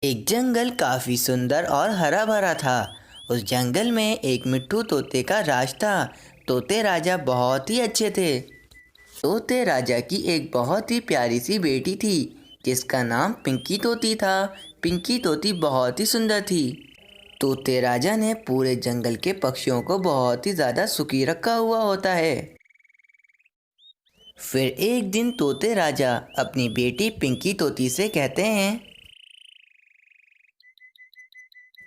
एक जंगल काफी सुंदर और हरा भरा था। उस जंगल में एक मिट्ठू तोते का राज था। तोते राजा बहुत ही अच्छे थे। तोते राजा की एक बहुत ही प्यारी सी बेटी थी जिसका नाम पिंकी तोती था। पिंकी तोती बहुत ही सुंदर थी। तोते राजा ने पूरे जंगल के पक्षियों को बहुत ही ज़्यादा सुखी रखा हुआ होता है। फिर एक दिन तोते राजा अपनी बेटी पिंकी तोती से कहते हैं,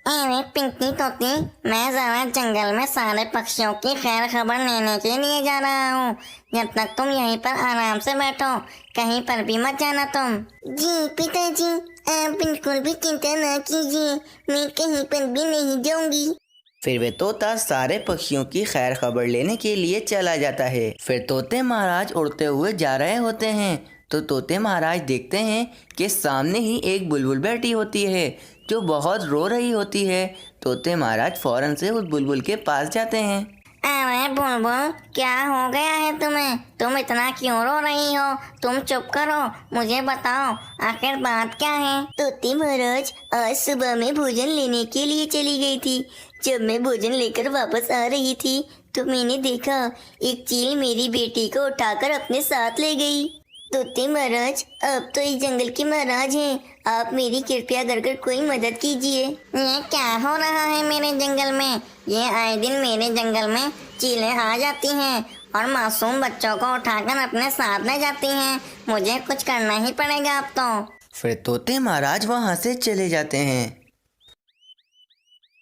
अरे पिंकी तोती, मैं जरा जंगल में सारे पक्षियों की खैर खबर लेने के लिए जा रहा हूँ। जब तक तुम यहीं पर आराम से बैठो, कहीं पर भी मत जाना तुम। जी पिताजी, आप बिल्कुल भी चिंता न कीजिए, मैं कहीं पर भी नहीं जाऊंगी। फिर वे तोता सारे पक्षियों की खैर खबर लेने के लिए चला जाता है। फिर तोते महाराज उड़ते हुए जा रहे होते हैं तो तोते महाराज देखते हैं कि सामने ही एक बुलबुल बैठी होती है जो बहुत रो रही होती है। तोते महाराज फौरन से उस बुलबुल के पास जाते हैं। अरे बुलबुल, क्या हो गया है तुम्हें? तुम इतना क्यों रो रही हो? तुम चुप करो, मुझे बताओ आखिर बात क्या है? तोते महाराज, आज सुबह में भोजन लेने के लिए चली गई थी। जब मैं भोजन लेकर वापस आ रही थी तो मैंने देखा एक चील मेरी बेटी को उठाकर अपने साथ ले गई। तोते महाराज, आप तो इस जंगल के महाराज हैं, आप मेरी कृपया कर कोई मदद कीजिए। ये क्या हो रहा है मेरे जंगल में? ये आए दिन मेरे जंगल में चीलें आ जाती हैं और मासूम बच्चों को उठाकर अपने साथ ले जाती हैं। मुझे कुछ करना ही पड़ेगा अब तो। फिर तोते महाराज वहाँ से चले जाते हैं।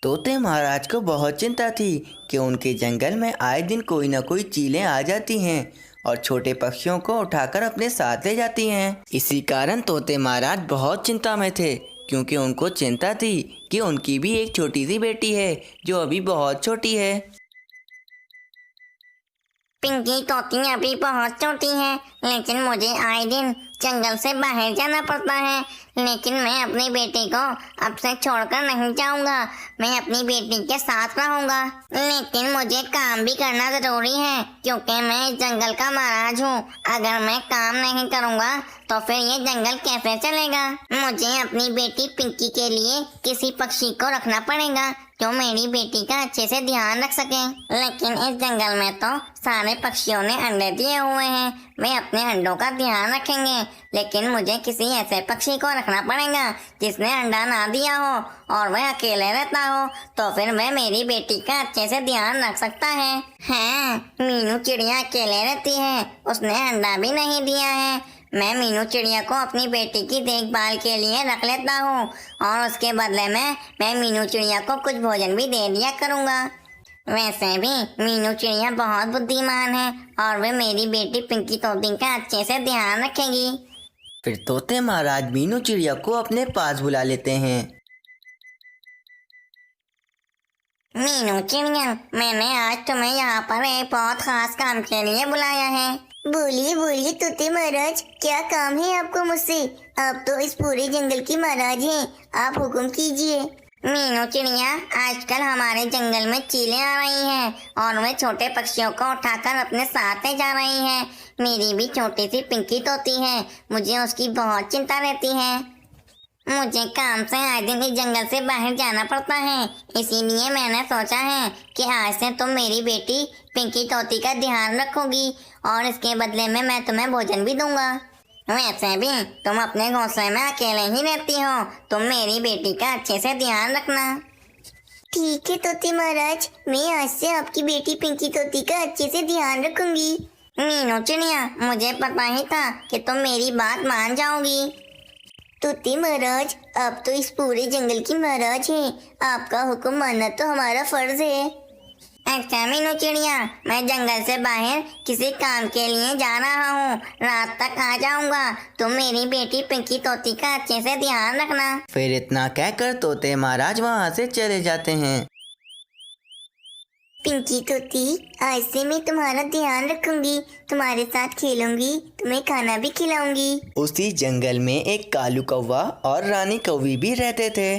तोते महाराज को बहुत चिंता थी कि उनके जंगल में आए दिन कोई ना कोई चीलें आ जाती हैं और छोटे पक्षियों को उठाकर अपने साथ ले जाती हैं। इसी कारण तोते महाराज बहुत चिंता में थे क्योंकि उनको चिंता थी कि उनकी भी एक छोटी सी बेटी है जो अभी बहुत छोटी है। पिंकी तोती अभी बहुत छोटी है, लेकिन मुझे आए दिन जंगल से बाहर जाना पड़ता है। लेकिन मैं अपनी बेटी को अब से छोड़कर नहीं जाऊंगा, मैं अपनी बेटी के साथ रहूंगा। लेकिन मुझे काम भी करना जरूरी है क्योंकि मैं इस जंगल का महाराज हूँ। अगर मैं काम नहीं करूंगा तो फिर ये जंगल कैसे चलेगा? मुझे अपनी बेटी पिंकी के लिए किसी पक्षी को रखना पड़ेगा जो मेरी बेटी का अच्छे से ध्यान रख सके। लेकिन इस जंगल में तो सारे पक्षियों ने अंडे दिए हुए हैं, वे अपने अंडों का ध्यान रखेंगे। लेकिन मुझे किसी ऐसे पक्षी को रखना पड़ेगा जिसने अंडा ना दिया हो और वह अकेले रहता हो, तो फिर वह मेरी बेटी का अच्छे से ध्यान रख सकता है। हाँ, मीनू चिड़िया अकेले रहती है, उसने अंडा भी नहीं दिया है। मैं मीनू चिड़िया को अपनी बेटी की देखभाल के लिए रख लेता हूँ और उसके बदले में मैं मीनू चिड़िया को कुछ भोजन भी दे दिया करूँगा। वैसे भी मीनू चिड़िया बहुत बुद्धिमान है और वे मेरी बेटी पिंकी तोती का अच्छे से ध्यान रखेगी। फिर तोते महाराज मीनू चिड़िया को अपने पास बुला लेते हैं। मीनू चिड़िया, मैंने आज तुम्हें यहाँ पर एक बहुत खास काम के लिए बुलाया है। बोलिए बोलिए तोते महाराज, क्या काम है आपको मुझसे? आप तो इस पूरे जंगल के महाराज हैं, आप हुक्म कीजिए। मीनू चिड़िया, आजकल हमारे जंगल में चीलें आ रही हैं और वे छोटे पक्षियों को उठाकर अपने साथ ले जा रही हैं। मेरी भी छोटी सी पिंकी तोती है, मुझे उसकी बहुत चिंता रहती है। मुझे काम से आए दिन इस जंगल से बाहर जाना पड़ता है, इसीलिए मैंने सोचा है कि आज से तुम मेरी बेटी पिंकी तोती का ध्यान रखोगी और इसके बदले में मैं तुम्हें भोजन भी दूंगा। वैसे भी तुम अपने घोंसले में अकेले ही रहती हो, तुम मेरी बेटी का अच्छे से ध्यान रखना। ठीक है तोते महाराज, मैं आज से आपकी बेटी पिंकी तोती का अच्छे से ध्यान रखूंगी। मीनू चिड़िया, मुझे पता ही था कि तुम मेरी बात मान जाओगी। तोते महाराज, आप तो इस पूरे जंगल की महाराज हैं, आपका हुक्म मानना तो हमारा फर्ज है। अच्छा मीनू चिड़िया, मैं जंगल से बाहर किसी काम के लिए जा रहा हूँ, रात तक आ जाऊंगा। तुम मेरी बेटी पिंकी तोती का अच्छे से ध्यान रखना। फिर इतना कहकर तोते महाराज वहाँ से चले जाते हैं। पिंकी तोती, आज से मैं तुम्हारा ध्यान रखूंगी, तुम्हारे साथ खेलूंगी, तुम्हें खाना भी खिलाऊंगी। उसी जंगल में एक कालू कौवा और रानी कौवी भी रहते थे।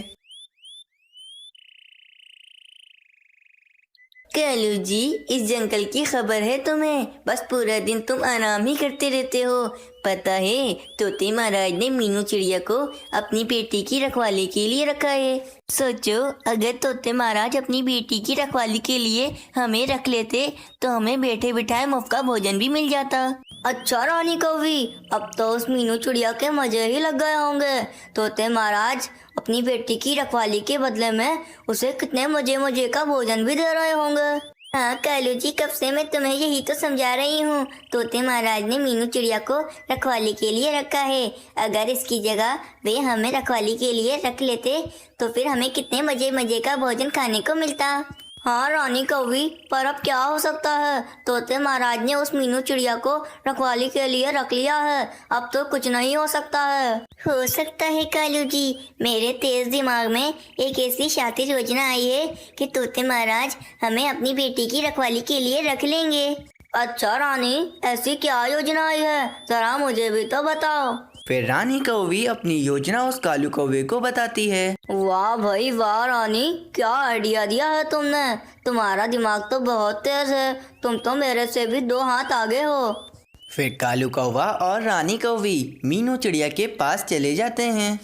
कालू जी, इस जंगल की खबर है तुम्हें? बस पूरा दिन तुम आराम ही करते रहते हो, पता है, तोते महाराज ने मीनू चिड़िया को अपनी बेटी की रखवाली के लिए रखा है। सोचो, अगर तोते महाराज अपनी बेटी की रखवाली के लिए हमें रख लेते तो हमें बैठे बिठाए मुफ्त का भोजन भी मिल जाता। अच्छा रानी कौवी, अब तो उस मीनू चिड़िया के मजे ही लग गए होंगे। तोते महाराज अपनी बेटी की रखवाली के बदले में उसे कितने मजे मजे का भोजन भी दे रहे होंगे। हाँ कालू जी, कब से मैं तुम्हें यही तो समझा रही हूँ। तोते महाराज ने मीनू चिड़िया को रखवाली के लिए रखा है। अगर इसकी जगह वे हमें रखवाली के लिए रख लेते तो फिर हमें कितने मजे मजे का भोजन खाने को मिलता। हाँ रानी कौवी, पर अब क्या हो सकता है, तोते महाराज ने उस मीनू चिड़िया को रखवाली के लिए रख लिया है। अब तो कुछ नहीं हो सकता है। हो सकता है कालू जी, मेरे तेज दिमाग में एक ऐसी शातिर योजना आई है कि तोते महाराज हमें अपनी बेटी की रखवाली के लिए रख लेंगे। अच्छा रानी, ऐसी क्या योजना आई है, जरा मुझे भी तो बताओ। फिर रानी कौवी अपनी योजना उस कालू कौवे को बताती है। वाह भाई वाह रानी, क्या आइडिया दिया है तुमने। तुम्हारा दिमाग तो बहुत तेज है, तुम तो मेरे से भी 2 हाथ आगे हो। फिर कालू कौवा और रानी कौवी मीनू चिड़िया के पास चले जाते हैं।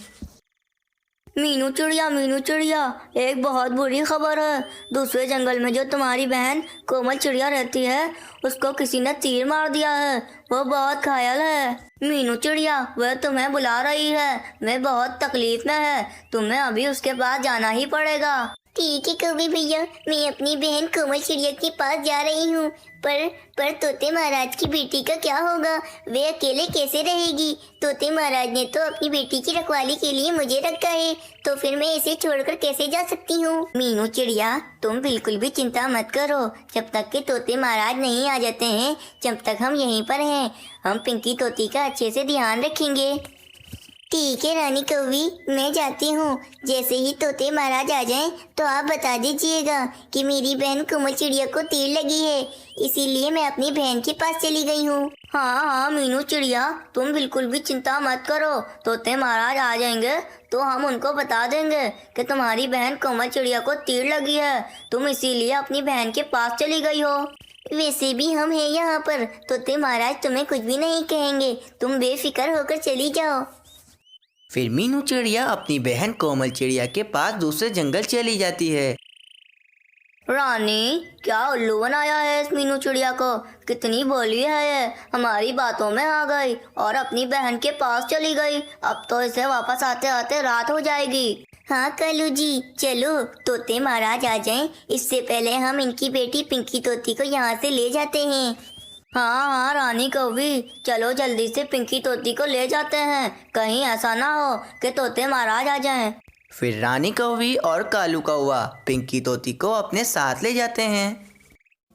मीनू चिड़िया, एक बहुत बुरी खबर है। दूसरे जंगल में जो तुम्हारी बहन कोमल चिड़िया रहती है, उसको किसी ने तीर मार दिया है। वो बहुत घायल है। मीनू चिड़िया, वह तुम्हें बुला रही है, मैं बहुत तकलीफ में है, तुम्हें अभी उसके पास जाना ही पड़ेगा। ठीक है कौवे भैया, मैं अपनी बहन कोमल चिड़िया के पास जा रही हूँ। पर तोते महाराज की बेटी का क्या होगा, वे अकेले कैसे रहेगी। तोते महाराज ने तो अपनी बेटी की रखवाली के लिए मुझे रखा है, तो फिर मैं इसे छोड़कर कैसे जा सकती हूँ। मीनू चिड़िया, तुम बिल्कुल भी चिंता मत करो। जब तक के तोते महाराज नहीं आ जाते हैं, जब तक हम यहीं पर हैं, हम पिंकी तोती का अच्छे से ध्यान रखेंगे। ठीक है रानी कौवी, मैं जाती हूँ। जैसे ही तोते महाराज आ जाएं तो आप बता दीजिएगा कि मेरी बहन कोमल चिड़िया को तीर लगी है, इसीलिए मैं अपनी बहन के पास चली गई हूँ। हाँ मीनू चिड़िया, तुम बिल्कुल भी चिंता मत करो। तोते महाराज आ जाएंगे तो हम उनको बता देंगे कि तुम्हारी बहन कोमल चिड़िया को तीर लगी है, तुम इसीलिए अपनी बहन के पास चली गई हो। वैसे भी हम हैं यहाँ पर, तोते महाराज तुम्हें कुछ भी नहीं कहेंगे, तुम बेफिक्र होकर चली जाओ। फिर मीनू चिड़िया अपनी बहन कोमल चिड़िया के पास दूसरे जंगल चली जाती है। रानी, क्या उल्लू बनाया है इस मीनू चिड़िया को, कितनी भोली है ये, हमारी बातों में आ गई और अपनी बहन के पास चली गई। अब तो इसे वापस आते आते रात हो जाएगी। हाँ कालू जी, चलो तोते महाराज आ जाएं, इससे पहले हम इनकी बेटी पिंकी तोती को यहाँ से ले जाते हैं। हाँ रानी कौवी, चलो जल्दी से पिंकी तोती को ले जाते हैं, कहीं ऐसा ना हो कि तोते महाराज आ जाएं। फिर रानी कौवी और कालू कौवा पिंकी तोती को अपने साथ ले जाते हैं।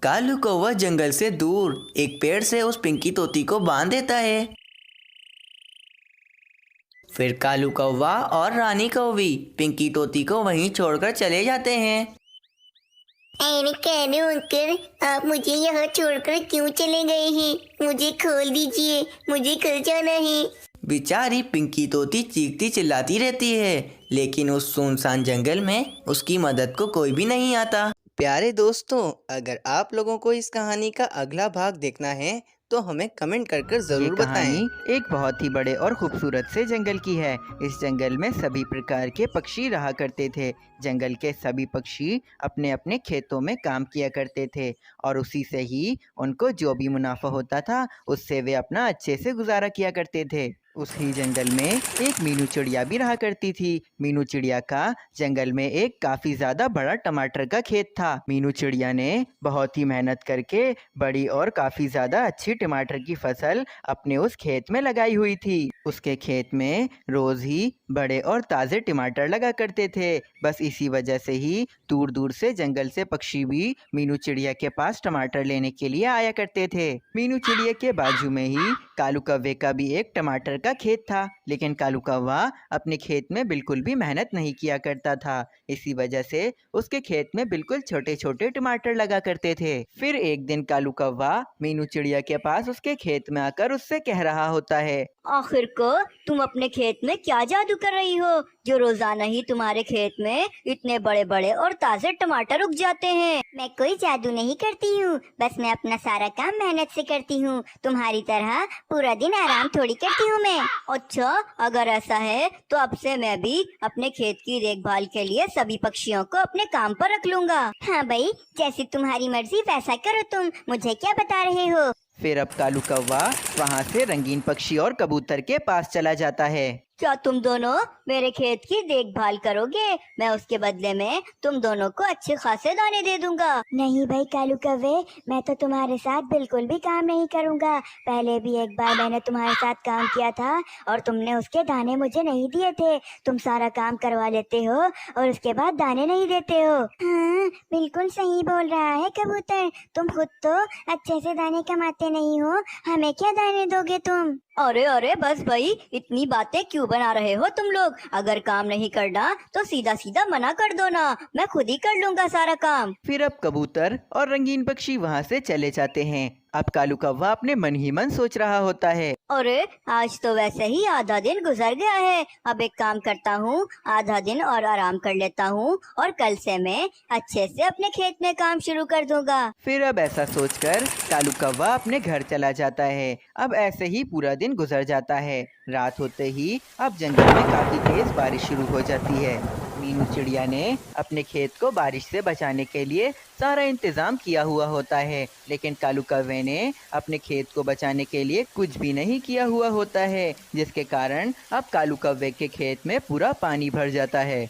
कालू कौवा जंगल से दूर एक पेड़ से उस पिंकी तोती को बांध देता है। फिर कालू कौवा और रानी कौवी पिंकी तोती को वहीं छोड़कर चले जाते हैं। अरे कालू अंकल, आप मुझे यहाँ छोड़कर क्यों चले गए हैं? मुझे खोल दीजिए, मुझे घर जाना है। बेचारी पिंकी तोती चीखती चिल्लाती रहती है, लेकिन उस सुनसान जंगल में उसकी मदद को कोई भी नहीं आता। प्यारे दोस्तों, अगर आप लोगों को इस कहानी का अगला भाग देखना है तो हमें कमेंट कर जरूर बताएं। एक बहुत ही बड़े और खूबसूरत से जंगल की है। इस जंगल में सभी प्रकार के पक्षी रहा करते थे। जंगल के सभी पक्षी अपने अपने खेतों में काम किया करते थे और उसी से ही उनको जो भी मुनाफा होता था उससे वे अपना अच्छे से गुजारा किया करते थे। उसी जंगल में एक मीनू चिड़िया भी रहा करती थी। मीनू चिड़िया का जंगल में एक काफी ज्यादा बड़ा टमाटर का खेत था। मीनू चिड़िया ने बहुत ही मेहनत करके बड़ी और काफी ज्यादा अच्छी टमाटर की फसल अपने उस खेत में लगाई हुई थी। उसके खेत में रोज ही बड़े और ताजे टमाटर लगा करते थे। बस इसी वजह से ही दूर दूर से जंगल से पक्षी भी मीनू चिड़िया के पास टमाटर लेने के लिए आया करते थे। मीनू चिड़िया के बाजू में ही कालू कौवे का भी एक टमाटर का खेत था, लेकिन कालू कौवा अपने खेत में बिल्कुल भी मेहनत नहीं किया करता था। इसी वजह से उसके खेत में बिल्कुल छोटे छोटे टमाटर लगा करते थे। फिर एक दिन कालू कौवा मीनू चिड़िया के पास उसके खेत में आकर उससे कह रहा होता है, आखिर को तुम अपने खेत में क्या जादू कर रही हो जो रोजाना ही तुम्हारे खेत में इतने बड़े बड़े और ताजे टमाटर उग जाते हैं। मैं कोई जादू नहीं करती हूँ, बस मैं अपना सारा काम मेहनत से करती हूँ। तुम्हारी तरह पूरा दिन आराम थोड़ी करती हूँ मैं। अच्छा, अगर ऐसा है तो अब से मैं भी अपने खेत की देखभाल के लिए सभी पक्षियों को अपने काम पर रख लूंगा। हाँ भाई, जैसी तुम्हारी मर्जी वैसा करो, तुम मुझे क्या बता रहे हो। फिर अब कालू कौवा वहाँ से रंगीन पक्षी और कबूतर के पास चला जाता है। क्या तुम दोनों मेरे खेत की देखभाल करोगे? मैं उसके बदले में तुम दोनों को अच्छे खासे दाने दे दूंगा। नहीं भाई कालू कौवे, मैं तो तुम्हारे साथ बिल्कुल भी काम नहीं करूँगा। पहले भी एक बार मैंने तुम्हारे साथ काम किया था और तुमने उसके दाने मुझे नहीं दिए थे। तुम सारा काम करवा लेते हो और उसके बाद दाने नहीं देते हो। हाँ, बिल्कुल सही बोल रहा है कबूतर, तुम खुद तो अच्छे से दाने कमाते नहीं हो, हमें क्या दाने दोगे तुम। अरे अरे बस भाई, इतनी बातें क्यों बना रहे हो तुम लोग? अगर काम नहीं करना तो सीधा सीधा मना कर दो ना, मैं खुद ही कर लूंगा सारा काम। फिर अब कबूतर और रंगीन पक्षी वहाँ से चले जाते हैं। अब कालू कौवा अपने मन ही मन सोच रहा होता है, अरे आज तो वैसे ही आधा दिन गुजर गया है, अब एक काम करता हूँ, आधा दिन और आराम कर लेता हूँ और कल से मैं अच्छे से अपने खेत में काम शुरू कर दूंगा। फिर अब ऐसा सोचकर कालू कौवा अपने घर चला जाता है। अब ऐसे ही पूरा दिन गुजर जाता है। रात होते ही अब जंगल में काफी तेज बारिश शुरू हो जाती है। मीनू चिड़िया ने अपने खेत को बारिश से बचाने के लिए सारा इंतजाम किया हुआ होता है, लेकिन कालू कौवे ने अपने खेत को बचाने के लिए कुछ भी नहीं किया हुआ होता है, जिसके कारण अब कालू कौवे के खेत में पूरा पानी भर जाता है।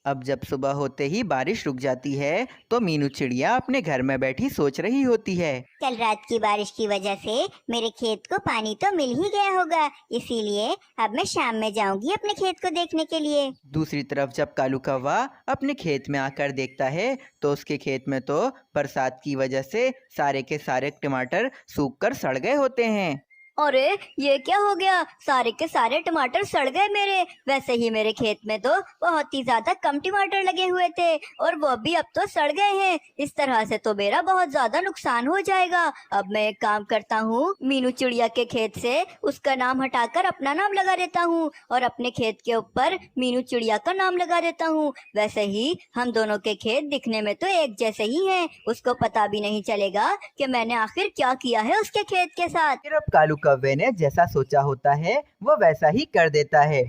अब जब सुबह होते ही बारिश रुक जाती है तो मीनू चिड़िया अपने घर में बैठी सोच रही होती है, कल रात की बारिश की वजह से मेरे खेत को पानी तो मिल ही गया होगा, इसीलिए अब मैं शाम में जाऊंगी अपने खेत को देखने के लिए। दूसरी तरफ जब कालू कौवा अपने खेत में आकर देखता है तो उसके खेत में तो बरसात की वजह से सारे के सारे टमाटर सूखकर सड़ गए होते हैं। अरे ये क्या हो गया? सारे के सारे टमाटर सड़ गए मेरे। वैसे ही मेरे खेत में तो बहुत ही ज्यादा कम टमाटर लगे हुए थे और वो भी अब तो सड़ गए हैं। इस तरह से तो मेरा बहुत ज्यादा नुकसान हो जाएगा। अब मैं एक काम करता हूँ, मीनू चिड़िया के खेत से उसका नाम हटाकर अपना नाम लगा देता हूँ और अपने खेत के ऊपर मीनू चिड़िया का नाम लगा देता हूँ। वैसे ही हम दोनों के खेत दिखने में तो एक जैसे ही हैं, उसको पता भी नहीं चलेगा कि मैंने आखिर क्या किया है उसके खेत के साथ। फिर अब कालू कौवे ने जैसा सोचा होता है वो वैसा ही कर देता है।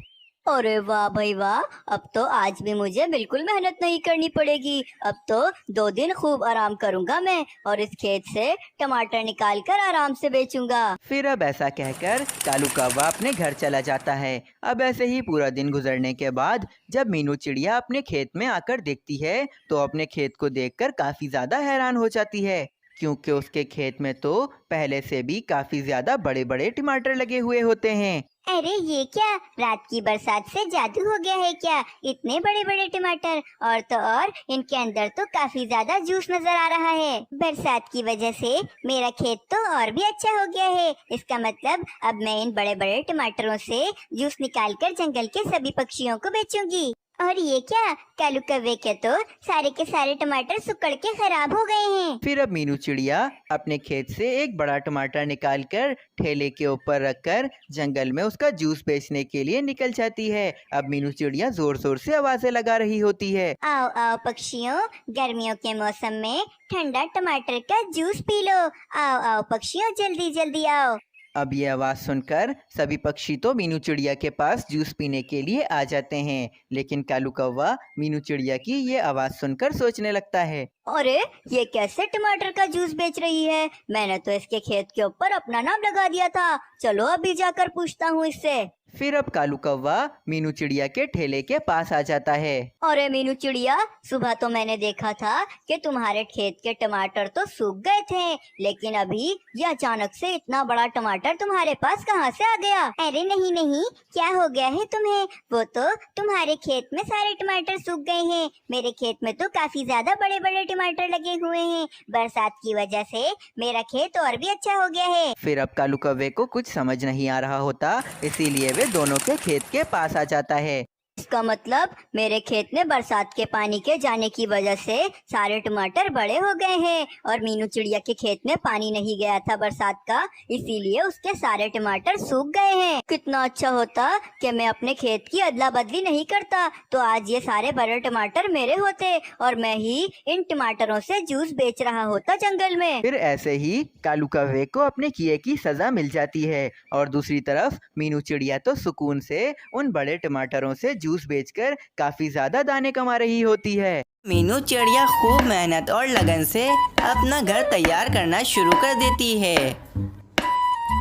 अरे वाह भाई वाह, अब तो आज भी मुझे बिल्कुल मेहनत नहीं करनी पड़ेगी। अब तो 2 दिन खूब आराम करूंगा मैं और इस खेत से टमाटर निकाल कर आराम से बेचूंगा। फिर अब ऐसा कहकर कालू कौवा अपने घर चला जाता है। अब ऐसे ही पूरा दिन गुजरने के बाद जब मीनू चिड़िया अपने खेत में आकर देखती है तो अपने खेत को देखकर काफी ज्यादा हैरान हो जाती है, क्योंकि उसके खेत में तो पहले से भी काफी ज्यादा बड़े बड़े टमाटर लगे हुए होते हैं। अरे ये क्या, रात की बरसात से जादू हो गया है क्या? इतने बड़े बड़े टमाटर, और तो और इनके अंदर तो काफी ज्यादा जूस नजर आ रहा है। बरसात की वजह से मेरा खेत तो और भी अच्छा हो गया है। इसका मतलब अब मैं इन बड़े बड़े टमाटरों से जूस निकालकर जंगल के सभी पक्षियों को बेचूंगी। और ये क्या, कालू कौवे के तो सारे के सारे टमाटर सुकड़ के खराब हो गए हैं। फिर अब मीनू चिड़िया अपने खेत से एक बड़ा टमाटर निकालकर ठेले के ऊपर रखकर जंगल में उसका जूस बेचने के लिए निकल जाती है। अब मीनू चिड़िया जोर जोर से आवाजें लगा रही होती है, आओ आओ पक्षियों, गर्मियों के मौसम में ठंडा टमाटर का जूस पी लो। आओ आओ पक्षियों, जल्दी जल्दी आओ। अब ये आवाज सुनकर सभी पक्षी तो मीनू चिड़िया के पास जूस पीने के लिए आ जाते हैं, लेकिन कालू कौवा मीनू चिड़िया की ये आवाज सुनकर सोचने लगता है, अरे ये कैसे टमाटर का जूस बेच रही है? मैंने तो इसके खेत के ऊपर अपना नाम लगा दिया था। चलो अभी जाकर पूछता हूँ इससे। फिर अब कालू कौवा मीनू चिड़िया के ठेले के पास आ जाता है। अरे मीनू चिड़िया, सुबह तो मैंने देखा था कि तुम्हारे खेत के टमाटर तो सूख गए थे, लेकिन अभी ये अचानक से इतना बड़ा टमाटर तुम्हारे पास कहाँ से आ गया? अरे नहीं नहीं, क्या हो गया है तुम्हें? वो तो तुम्हारे खेत में सारे टमाटर सूख गए हैं। मेरे खेत में तो काफी ज्यादा बड़े बड़े टमाटर लगे हुए हैं। बरसात की वजह से मेरा खेत और भी अच्छा हो गया है। फिर अब कालू कौवे को कुछ समझ नहीं आ रहा होता, इसीलिए वे दोनों के खेत के पास आ जाता है। इसका मतलब मेरे खेत में बरसात के पानी के जाने की वजह से सारे टमाटर बड़े हो गए हैं और मीनू चिड़िया के खेत में पानी नहीं गया था बरसात का, इसीलिए उसके सारे टमाटर सूख गए हैं। कितना अच्छा होता कि मैं अपने खेत की अदला बदली नहीं करता, तो आज ये सारे बड़े टमाटर मेरे होते और मैं ही इन टमाटरों से जूस बेच रहा होता जंगल में। फिर ऐसे ही कालू कौवे को अपने किए की सजा मिल जाती है और दूसरी तरफ मीनू चिड़िया तो सुकून से उन बड़े टमाटरों से जूस बेचकर काफी ज्यादा दाने कमा रही होती है। मीनू चिड़िया खूब मेहनत और लगन से अपना घर तैयार करना शुरू कर देती है।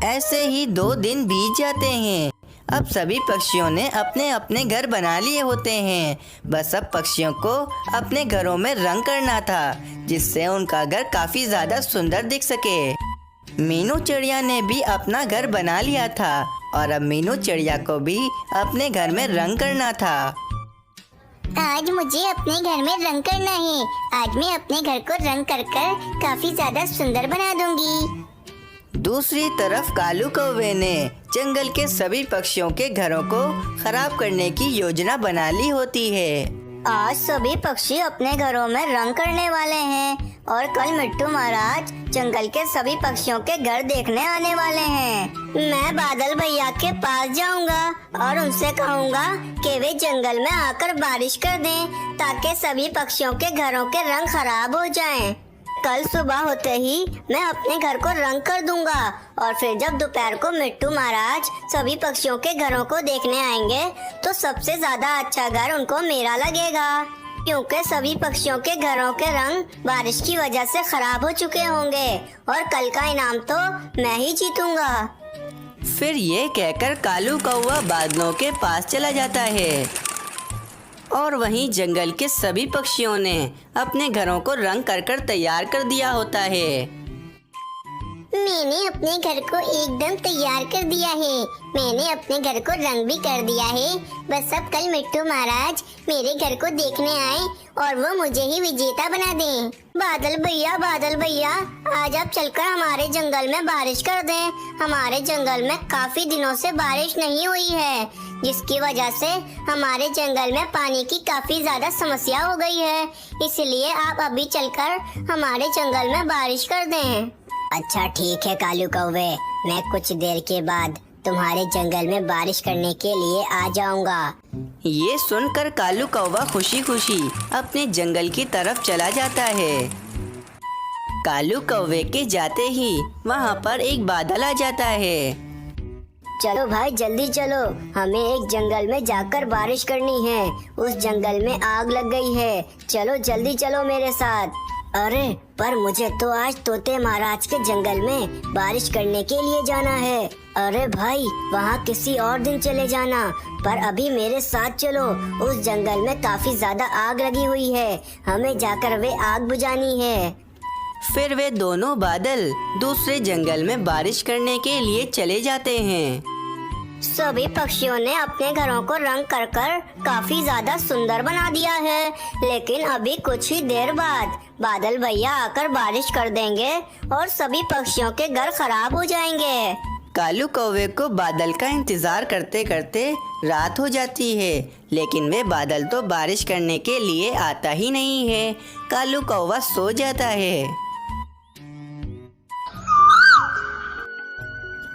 ऐसे ही 2 दिन बीत जाते हैं। अब सभी पक्षियों ने अपने अपने घर बना लिए होते हैं। बस अब पक्षियों को अपने घरों में रंग करना था, जिससे उनका घर काफी ज्यादा सुंदर दिख सके। मीनू चिड़िया ने भी अपना घर बना लिया था और अब मीनू चिड़िया को भी अपने घर में रंग करना था। आज मुझे अपने घर में रंग करना है। आज मैं अपने घर को रंग कर काफी ज्यादा सुंदर बना दूंगी। दूसरी तरफ कालू कौवे ने जंगल के सभी पक्षियों के घरों को खराब करने की योजना बना ली होती है। आज सभी पक्षी अपने घरों में रंग करने वाले हैं और कल मिट्टू महाराज जंगल के सभी पक्षियों के घर देखने आने वाले हैं। मैं बादल भैया के पास जाऊंगा और उनसे कहूंगा कि वे जंगल में आकर बारिश कर दें, ताकि सभी पक्षियों के घरों के रंग खराब हो जाएं। कल सुबह होते ही मैं अपने घर को रंग कर दूंगा और फिर जब दोपहर को मिट्टू महाराज सभी पक्षियों के घरों को देखने आएंगे तो सबसे ज्यादा अच्छा घर उनको मेरा लगेगा, क्योंकि सभी पक्षियों के घरों के रंग बारिश की वजह से खराब हो चुके होंगे और कल का इनाम तो मैं ही जीतूंगा। फिर ये कहकर कालू कौवा बादलों के पास चला जाता है और वहीं जंगल के सभी पक्षियों ने अपने घरों को रंग कर तैयार कर दिया होता है। मैंने अपने घर को एकदम तैयार कर दिया है। मैंने अपने घर को रंग भी कर दिया है। बस अब कल मिट्टू महाराज मेरे घर को देखने आए और वो मुझे ही विजेता बना दें। बादल भैया आज आप चलकर हमारे जंगल में बारिश कर दें। हमारे जंगल में काफी दिनों से बारिश नहीं हुई है, जिसकी वजह से हमारे जंगल में पानी की काफी ज्यादा समस्या हो गई है। इसलिए आप अभी चलकर हमारे जंगल में बारिश कर दें। अच्छा ठीक है कालू कौवे, मैं कुछ देर के बाद तुम्हारे जंगल में बारिश करने के लिए आ जाऊंगा। ये सुनकर कालू कौवा खुशी खुशी अपने जंगल की तरफ चला जाता है। कालू कौवे के जाते ही वहाँ पर एक बादल आ जाता है। चलो भाई जल्दी चलो, हमें एक जंगल में जाकर बारिश करनी है। उस जंगल में आग लग गई है, चलो जल्दी चलो मेरे साथ। अरे पर मुझे तो आज तोते महाराज के जंगल में बारिश करने के लिए जाना है। अरे भाई वहाँ किसी और दिन चले जाना, पर अभी मेरे साथ चलो। उस जंगल में काफी ज्यादा आग लगी हुई है, हमें जाकर वे आग बुझानी है। फिर वे दोनों बादल दूसरे जंगल में बारिश करने के लिए चले जाते हैं। सभी पक्षियों ने अपने घरों को रंग कर काफी ज्यादा सुंदर बना दिया है, लेकिन अभी कुछ ही देर बाद बादल भैया आकर बारिश कर देंगे और सभी पक्षियों के घर खराब हो जाएंगे। कालू कौवे को बादल का इंतजार करते करते रात हो जाती है, लेकिन वे बादल तो बारिश करने के लिए आता ही नहीं है। कालू कौवा सो जाता है।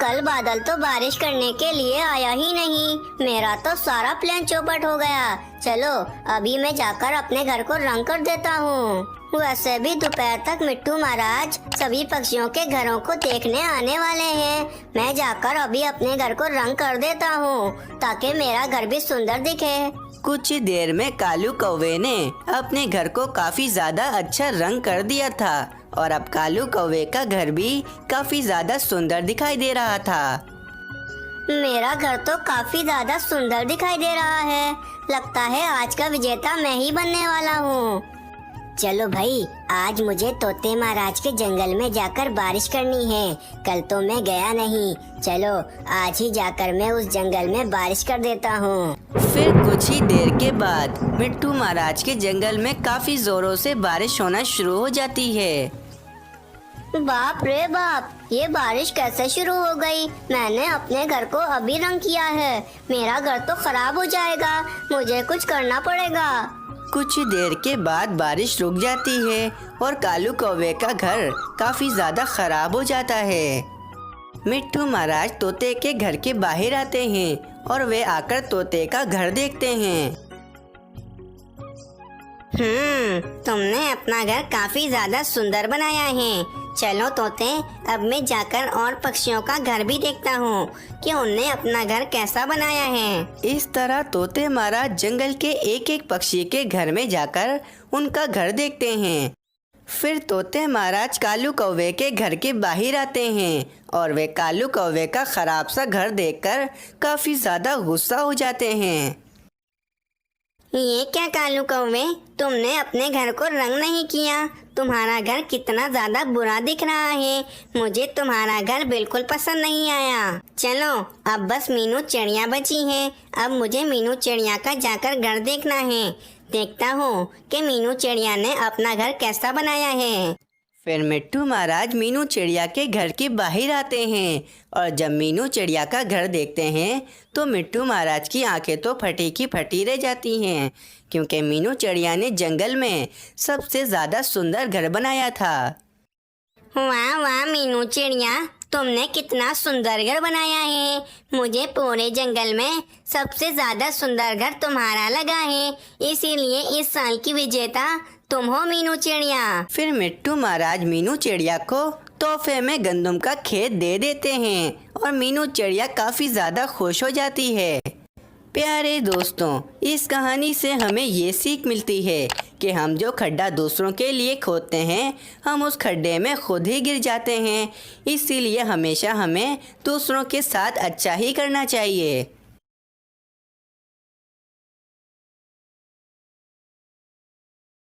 कल बादल तो बारिश करने के लिए आया ही नहीं, मेरा तो सारा प्लान चौपट हो गया। चलो अभी मैं जाकर अपने घर को रंग कर देता हूँ। वैसे भी दोपहर तक मिट्टू महाराज सभी पक्षियों के घरों को देखने आने वाले हैं। मैं जाकर अभी अपने घर को रंग कर देता हूँ ताकि मेरा घर भी सुंदर दिखे। कुछ ही देर में कालू कौवे ने अपने घर को काफी ज्यादा अच्छा रंग कर दिया था और अब कालू कौवे का घर भी काफी ज्यादा सुंदर दिखाई दे रहा था। मेरा घर तो काफी ज्यादा सुंदर दिखाई दे रहा है। लगता है आज का विजेता मैं ही बनने वाला हूँ। चलो भाई आज मुझे तोते महाराज के जंगल में जाकर बारिश करनी है। कल तो मैं गया नहीं, चलो आज ही जाकर मैं उस जंगल में बारिश कर देता हूँ। फिर कुछ ही देर के बाद मिट्टू महाराज के जंगल में काफी जोरों से बारिश होना शुरू हो जाती है। बाप रे बाप, ये बारिश कैसे शुरू हो गई? मैंने अपने घर को अभी रंग किया है, मेरा घर तो खराब हो जाएगा, मुझे कुछ करना पड़ेगा। कुछ देर के बाद बारिश रुक जाती है और कालू कौवे का घर काफी ज्यादा खराब हो जाता है। मिट्टू महाराज तोते के घर के बाहर आते हैं और वे आकर तोते का घर देखते हैं। तुमने अपना घर काफी ज्यादा सुंदर बनाया है। चलो तोते, अब मैं जाकर और पक्षियों का घर भी देखता हूँ कि उनने अपना घर कैसा बनाया है। इस तरह तोते महाराज जंगल के एक एक पक्षी के घर में जाकर उनका घर देखते हैं। फिर तोते महाराज कालू कौवे के घर के बाहर आते हैं और वे कालू कौवे का खराब सा घर देखकर काफी ज्यादा गुस्सा हो जाते हैं। ये क्या कालू कौवे, तुमने अपने घर को रंग नहीं किया। तुम्हारा घर कितना ज्यादा बुरा दिख रहा है। मुझे तुम्हारा घर बिल्कुल पसंद नहीं आया। चलो, अब बस मीनू चिड़िया बची है। अब मुझे मीनू चिड़िया का जाकर घर देखना है। देखता हूँ कि मीनू चिड़िया ने अपना घर कैसा बनाया है। फिर मिट्टू महाराज मीनू चिड़िया के घर के बाहर आते हैं और जब मीनू चिड़िया का घर देखते हैं तो मिट्टू महाराज की आंखें तो फटी की फटी रह जाती हैं, क्योंकि मीनू चिड़िया ने जंगल में सबसे ज़्यादा सुंदर घर बनाया था। वाह वाह मीनू चिड़िया, तुमने कितना सुंदर घर बनाया है। मुझे पूरे जंगल में सबसे ज्यादा सुंदर घर तुम्हारा लगा है, इसीलिए इस साल की विजेता तुम हो मीनू चिड़िया। फिर मिट्टू महाराज मीनू चिड़िया को तोहफे में गंदम का खेत दे देते हैं और मीनू चिड़िया काफ़ी ज़्यादा खुश हो जाती है। प्यारे दोस्तों, इस कहानी से हमें ये सीख मिलती है कि हम जो खड्डा दूसरों के लिए खोदते हैं, हम उस खड्डे में खुद ही गिर जाते हैं। इसीलिए हमेशा हमें दूसरों के साथ अच्छा ही करना चाहिए।